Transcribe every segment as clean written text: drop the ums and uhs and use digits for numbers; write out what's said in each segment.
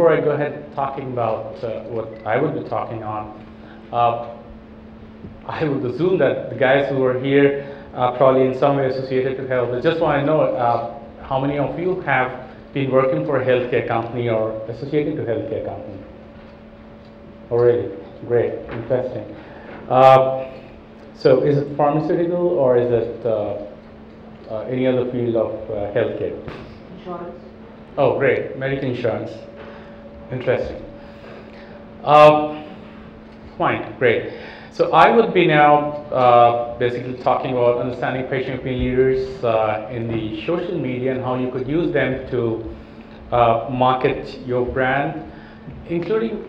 before I go ahead talking about what I would be talking on, I would assume that the guys who are here are probably in some way associated to health. I just want to know how many of you have been working for a healthcare company or associated to a healthcare company? Already, great, interesting. So is it pharmaceutical or is it any other field of healthcare? Insurance. Oh, great, medical insurance. Interesting. Fine, great. So I would be now basically talking about understanding patient opinion leaders in the social media and how you could use them to market your brand, including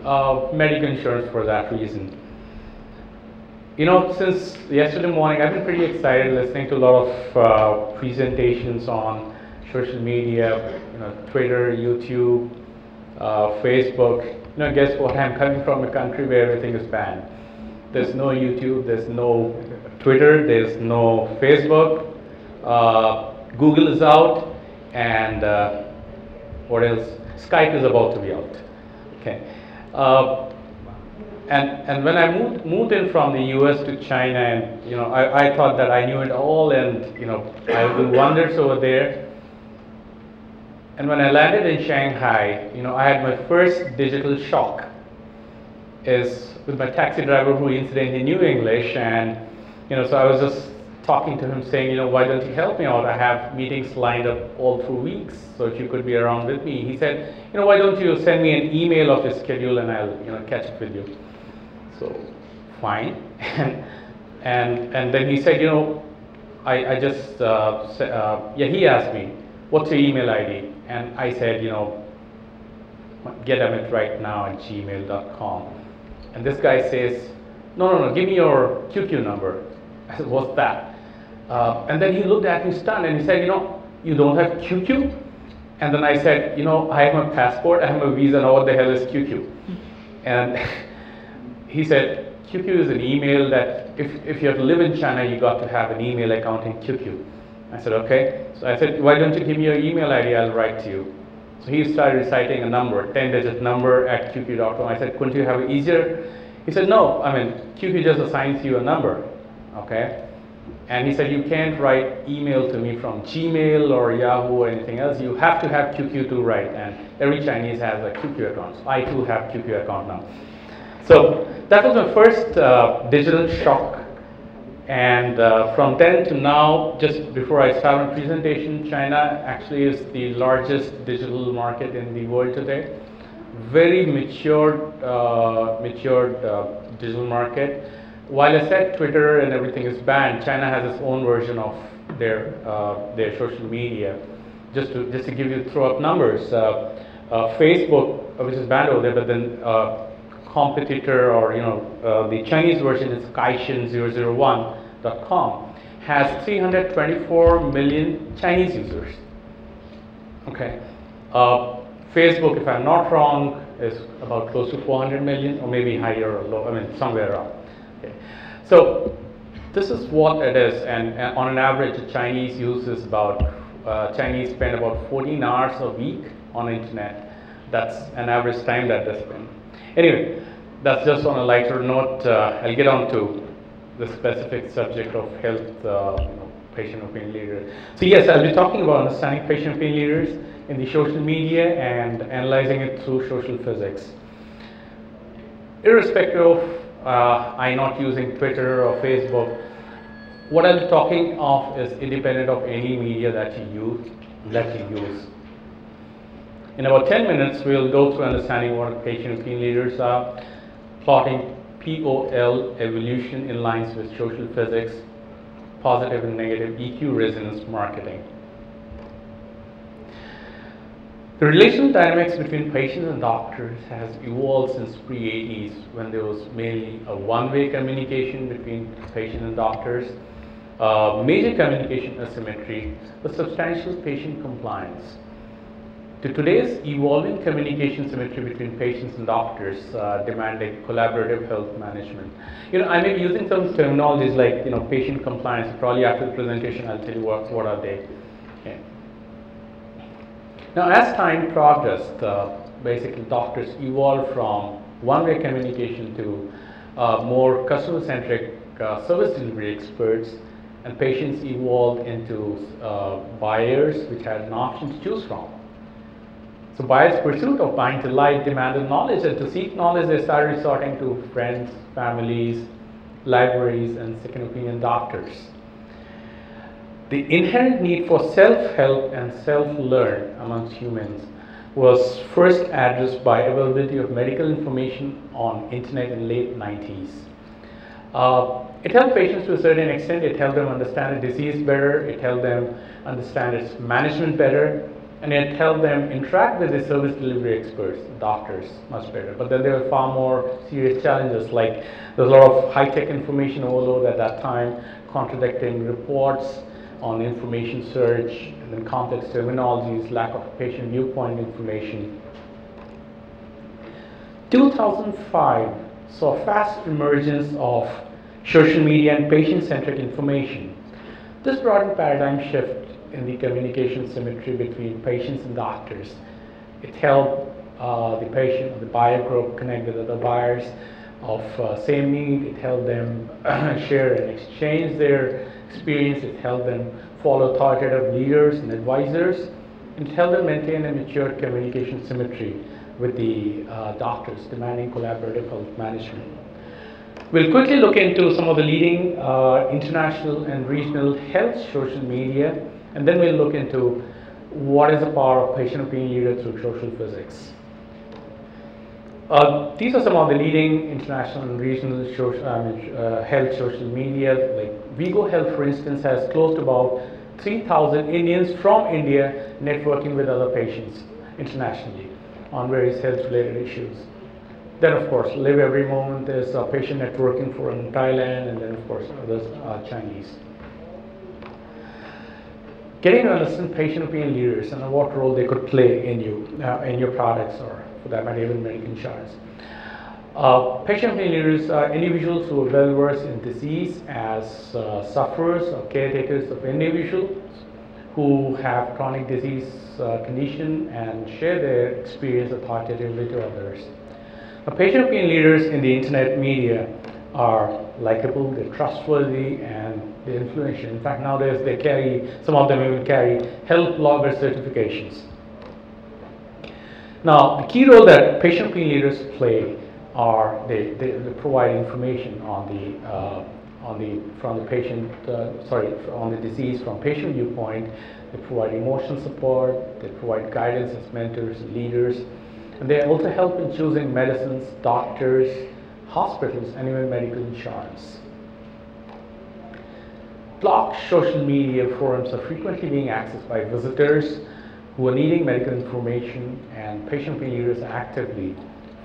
medical insurance for that reason. You know, since yesterday morning, I've been pretty excited listening to a lot of presentations on social media, you know, Twitter, YouTube, Facebook. You know, guess what? I'm coming from a country where everything is banned. There's no YouTube, there's no Twitter, there's no Facebook. Google is out, and what else? Skype is about to be out. Okay. And when I moved in from the US to China, and you know, I thought that I knew it all, and you know, I would do wonders over there. And when I landed in Shanghai, you know, I had my first digital shock. Is with my taxi driver who incidentally knew English, and you know, so I was just talking to him saying, you know, why don't you help me out? I have meetings lined up all through weeks, so if you could be around with me. He said, you know, why don't you send me an email of your schedule and I'll, you know, catch up with you. So fine, and then he said, you know, I just yeah, he asked me, what's your email ID? And I said, you know, get Amit right now at gmail.com. And this guy says, no, give me your QQ number. I said, what's that? And then he looked at me stunned and he said, you know, you don't have QQ? And then I said, you know, I have my passport, I have my visa, now what the hell is QQ? And he said, QQ is an email that if you have to live in China, you got to have an email account in QQ. I said, okay. So I said, why don't you give me your email ID, I'll write to you. So he started reciting a number, 10-digit number at QQ.com. I said, couldn't you have it easier? He said, no, I mean, QQ just assigns you a number, okay? And he said, you can't write email to me from Gmail or Yahoo or anything else. You have to have QQ to write, and every Chinese has a QQ account. So I too have QQ account now. So that was my first digital shock. And from then to now, just before I start my presentation, China actually is the largest digital market in the world today. Very matured digital market. While I said Twitter and everything is banned, China has its own version of their social media. Just to give you throw up numbers, Facebook, which is banned over there, but then competitor, or you know, the Chinese version is Kaishin001.com, has 324 million Chinese users. Okay, Facebook, if I'm not wrong, is about close to 400 million, or maybe higher or low. I mean, somewhere around. Okay. So this is what it is, and on an average, a Chinese uses about Chinese spend about 14 hours a week on the internet. That's an average time that they spend. Anyway, that's just on a lighter note. I'll get on to the specific subject of health, you know, patient opinion leaders. So yes, I'll be talking about understanding patient opinion leaders in the social media and analyzing it through social physics. Irrespective of I'm not using Twitter or Facebook, what I'm talking of is independent of any media that you use. In about 10 minutes, we'll go through understanding what patient opinion leaders are, plotting POL evolution in lines with social physics, positive and negative EQ resonance marketing. The relational dynamics between patients and doctors has evolved since pre-80s, when there was mainly a one-way communication between patients and doctors, major communication asymmetry, but substantial patient compliance. To today's evolving communication symmetry between patients and doctors, demanding collaborative health management. You know, I may be using some terminologies like, you know, patient compliance. Probably after the presentation, I'll tell you what are they. Okay. Now, as time progressed, basically doctors evolved from one-way communication to more customer-centric service delivery experts, and patients evolved into buyers which had an option to choose from. So buyers' pursuit of buying to light demanded knowledge, and to seek knowledge they started resorting to friends, families, libraries, and second opinion doctors. The inherent need for self-help and self-learn amongst humans was first addressed by availability of medical information on internet in late 90s. It helped patients to a certain extent. It helped them understand the disease better, it helped them understand its management better, and it helped them interact with the service delivery experts, doctors, much better. But then there were far more serious challenges, like there's a lot of high-tech information overload at that time, contradicting reports on information search, and then complex terminologies, lack of patient viewpoint information. 2005 saw fast emergence of social media and patient-centric information. This brought in a paradigm shift in the communication symmetry between patients and doctors. It helped the patient or the buyer group connect with other buyers of same need. It helped them share and exchange their experience. It helped them follow authoritative leaders and advisors. It helped them maintain a mature communication symmetry with the doctors, demanding collaborative health management. We'll quickly look into some of the leading international and regional health social media, and then we'll look into what is the power of patient opinion leader through social physics. These are some of the leading international and regional health social media. Like Vigo Health, for instance, has close to about 3,000 Indians from India networking with other patients internationally on various health-related issues. Then, of course, Live Every Moment is a patient networking forum in Thailand, and then, of course, others are Chinese. Getting to understand patient opinion leaders and what role they could play in your products, or for that matter, even medical insurance. Patient opinion leaders are individuals who are well versed in disease as sufferers or caretakers of individuals who have chronic disease condition and share their experience authoritatively to others. Now, patient opinion leaders in the internet media are likable, they're trustworthy, and they're influential. In fact, nowadays they carry, some of them even carry health blogger certifications. Now, the key role that patient opinion leaders play are they provide information on the disease from patient viewpoint. They provide emotional support. They provide guidance as mentors and leaders, and they also help in choosing medicines, doctors, hospitals, and even medical insurance. Blog social media forums are frequently being accessed by visitors who are needing medical information, and patient opinion leaders are actively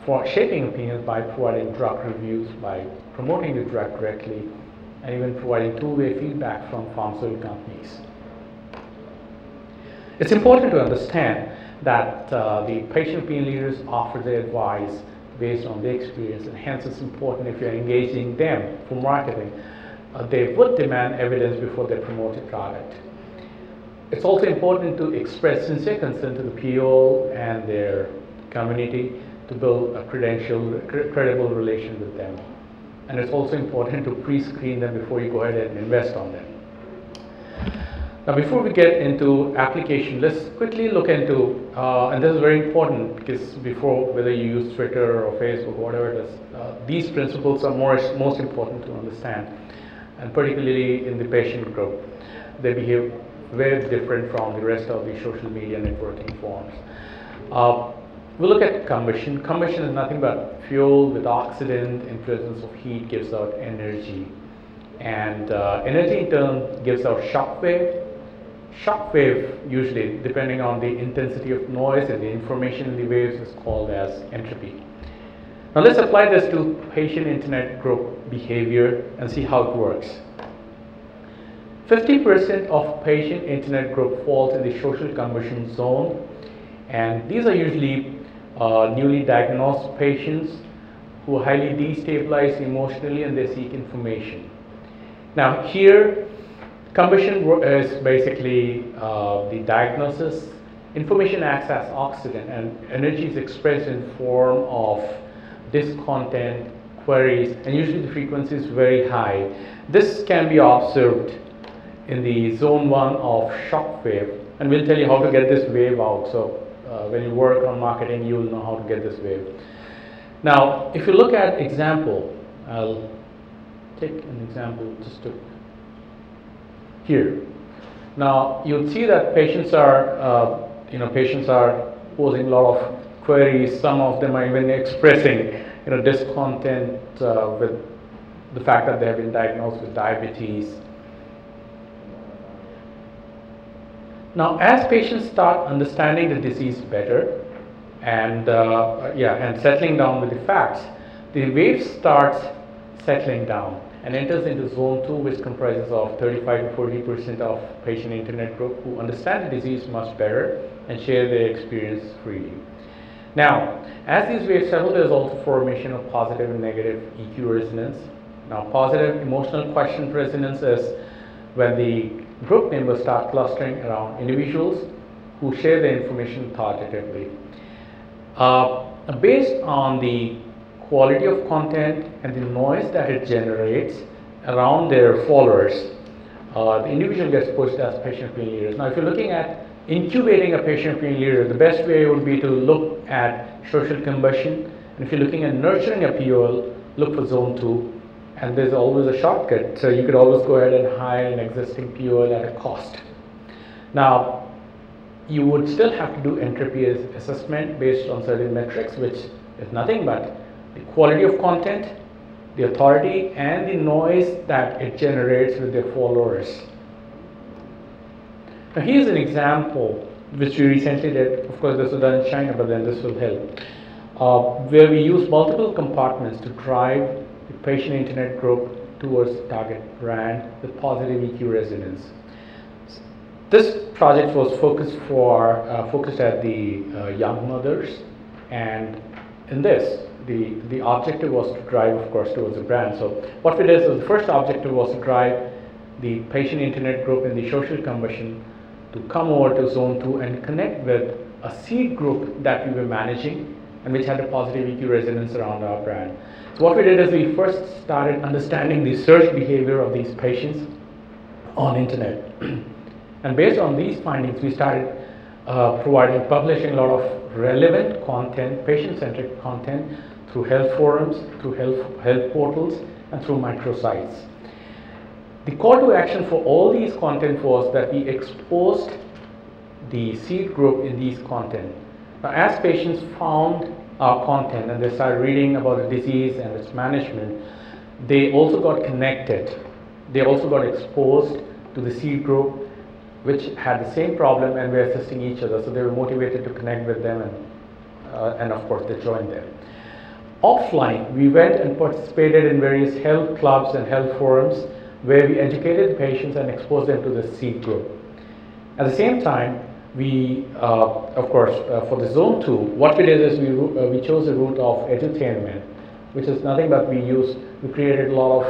for shaping opinions by providing drug reviews, by promoting the drug directly, and even providing two-way feedback from pharmaceutical companies. It's important to understand that the patient opinion leaders offer their advice based on their experience, and hence it's important if you're engaging them for marketing, they would demand evidence before they promote a product. It's also important to express sincere concern to the PO and their community to build a credible relation with them. And it's also important to pre-screen them before you go ahead and invest on them. Now, before we get into application, let's quickly look into, and this is very important because before, whether you use Twitter or Facebook, whatever it is, these principles are most important to understand, and particularly in the patient group. They behave very different from the rest of the social media networking forms. We'll look at combustion. Combustion is nothing but fuel with oxidant in presence of heat gives out energy. And energy in turn gives out shock wave. Shock wave, usually, depending on the intensity of noise and the information in the waves, is called as entropy. Now let's apply this to patient internet group behavior and see how it works. 50% of patient internet group falls in the social combustion zone, and these are usually newly diagnosed patients who are highly destabilized emotionally and they seek information. Now here, combustion is basically the diagnosis information acts as oxygen and energy is expressed in form of disk content, queries, and usually the frequency is very high. This can be observed in the zone 1 of shock wave, and we'll tell you how to get this wave out. So when you work on marketing, you'll know how to get this wave. Now, if you look at example, I'll take an example just to here. Now, you'll see that patients are posing a lot of queries. Some of them are even expressing, discontent with the fact that they have been diagnosed with diabetes. Now, as patients start understanding the disease better and settling down with the facts, the wave starts settling down and enters into zone 2, which comprises of 35 to 40% of patient internet group who understand the disease much better and share their experience freely. Now, as these waves settle, there's also formation of positive and negative EQ resonance. Now, positive emotional quotient resonance is when the group members start clustering around individuals who share the information authoritatively. Based on the quality of content and the noise that it generates around their followers, the individual gets pushed as patient opinion leaders. Now, if you're looking at incubating a patient opinion leader, the best way would be to look at social combustion. And if you're looking at nurturing a POL, look for zone 2. And there's always a shortcut. So you could always go ahead and hire an existing POL at a cost. Now, you would still have to do entropy assessment based on certain metrics, which is nothing but the quality of content, the authority, and the noise that it generates with their followers. Now, here's an example which we recently did. Of course, this was done in China, but then this will help. Where we use multiple compartments to drive the patient internet group towards the target brand with positive EQ resonance. This project was focused at the young mothers, and in this, the objective was to drive, of course, towards the brand. So what we did is the first objective was to drive the patient internet group in the social combustion to come over to zone 2 and connect with a seed group that we were managing and which had a positive EQ resonance around our brand. So what we did is we first started understanding the search behavior of these patients on internet. And based on these findings, we started publishing a lot of relevant content, patient-centric content through health forums, through health portals, and through microsites. The call to action for all these content was that we exposed the seed group in these content. Now, as patients found our content and they started reading about the disease and its management, they also got connected. They also got exposed to the seed group, which had the same problem, and we're assisting each other. So they were motivated to connect with them, and of course they joined them. Offline, we went and participated in various health clubs and health forums where we educated patients and exposed them to the seed group. At the same time, we, of course, for the zone 2, what we did is we chose the route of edutainment, which is nothing but we created a lot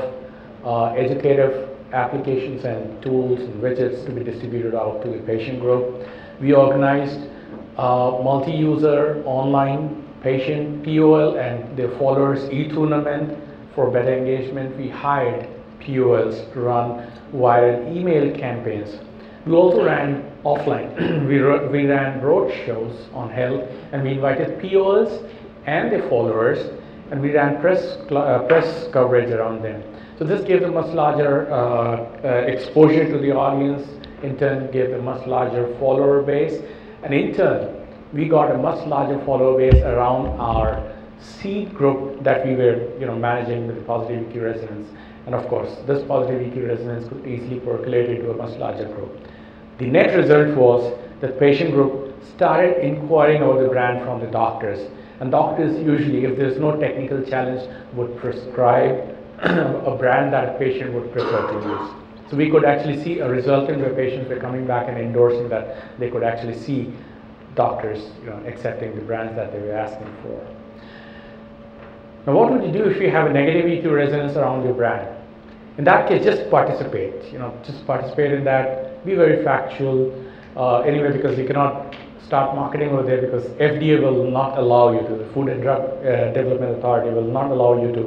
of educative applications and tools and widgets to be distributed out to the patient group. We organized multi-user online patient POL and their followers e-tournament for better engagement. We hired POLs to run viral email campaigns. We also ran offline. we ran road shows on health, and we invited POLs and their followers, and we ran press coverage around them. So this gave them much larger exposure to the audience, in turn gave them much larger follower base, and in turn we got a much larger follower base around our seed group that we were managing with the positive EQ resonance. And of course, this positive EQ resonance could easily percolate into a much larger group. The net result was that patient group started inquiring about the brand from the doctors. And doctors usually, if there's no technical challenge, would prescribe a brand that a patient would prefer to use. So we could actually see a result in where patients were coming back and endorsing that they could actually see doctors accepting the brands that they were asking for. Now, what would you do if you have a negative EQ resonance around your brand? In that case, just participate. Just participate in that. Be very factual. Anyway, because you cannot start marketing over there, because FDA will not allow you to, the Food and Drug Development Authority will not allow you to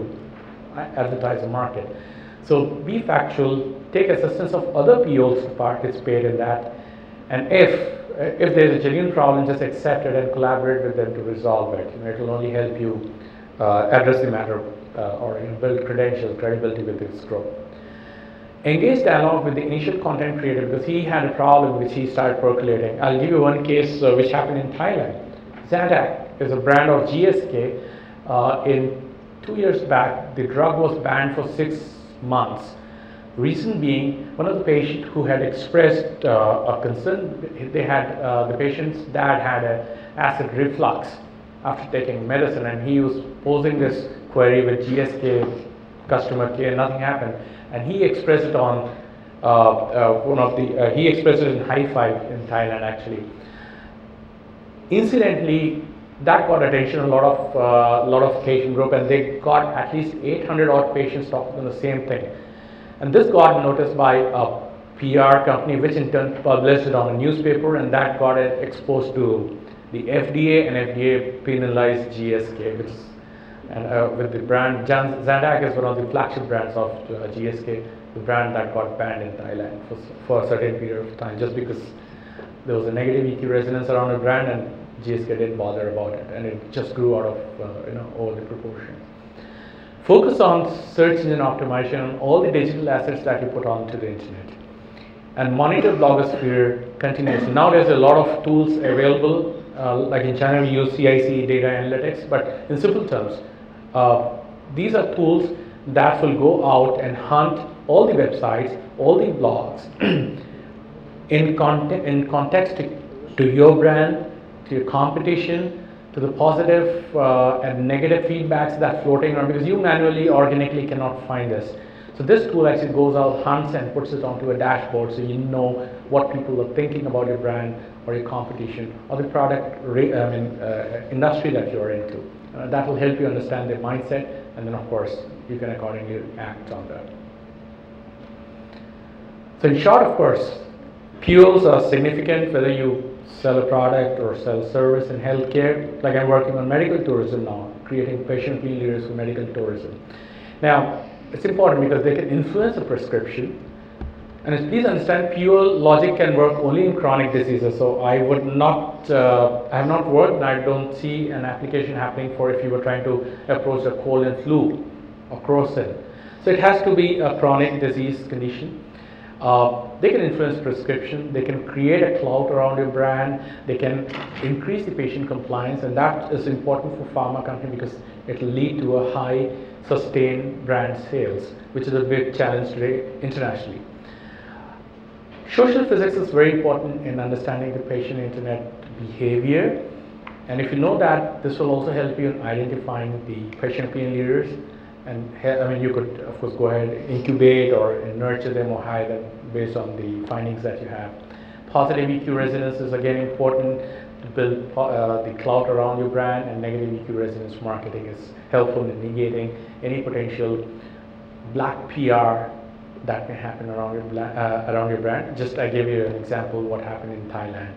advertise the market. So be factual, take assistance of other POs to participate in that, and if there's a genuine problem, just accept it and collaborate with them to resolve it. It will only help you address the matter or build credentials, credibility with this group. Engage dialogue with the initial content creator, because he had a problem which he started percolating. I'll give you one case which happened in Thailand. Zantac is a brand of GSK. In 2 years back, the drug was banned for 6 months. Reason being, one of the patients who had expressed a concern, the patient's dad had an acid reflux after taking medicine, and he was posing this query with GSK customer care. Nothing happened, and he expressed it on he expressed it in High Five in Thailand actually. Incidentally, that got attention, a lot of patient group, and they got at least 800 odd patients talking on the same thing. And this got noticed by a PR company, which in turn published it on a newspaper, and that got it exposed to the FDA, and FDA penalized GSK, which is, and with the brand, Zantac is one of the flagship brands of GSK, the brand that got banned in Thailand for a certain period of time, just because there was a negative EQ resonance around the brand, and GSK didn't bother about it, and it just grew out of over the proportion. Focus on search engine optimization on all the digital assets that you put onto the internet, and monitor blogosphere continuously. Now there's a lot of tools available, like in China we use CIC data analytics, but in simple terms, these are tools that will go out and hunt all the websites, all the blogs in context to your brand, to your competition, to the positive and negative feedbacks that floating around, because you manually, organically cannot find this. So this tool actually goes out, hunts, and puts it onto a dashboard, so you know what people are thinking about your brand or your competition or the product industry that you're into. That will help you understand their mindset, and then of course you can accordingly act on that. So in short, of course, POs are significant whether you sell a product or sell a service in healthcare. Like I'm working on medical tourism now, creating patient opinion leaders for medical tourism. Now, it's important because they can influence a prescription. And please understand, pure logic can work only in chronic diseases. So I would not, I have not worked, and I don't see an application happening for if you were trying to approach a cold and flu or crocin. So it has to be a chronic disease condition. They can influence prescription, they can create a clout around your brand, they can increase the patient compliance, and that is important for pharma company because it will lead to a high sustained brand sales, which is a big challenge today internationally. Social physics is very important in understanding the patient internet behavior, and if you know that, this will also help you in identifying the patient opinion leaders. And you could of course go ahead and incubate or nurture them or hire them based on the findings that you have. Positive EQ resonance is again important to build the clout around your brand, and negative EQ resonance marketing is helpful in negating any potential black PR that may happen around your brand. Just I gave you an example of what happened in Thailand.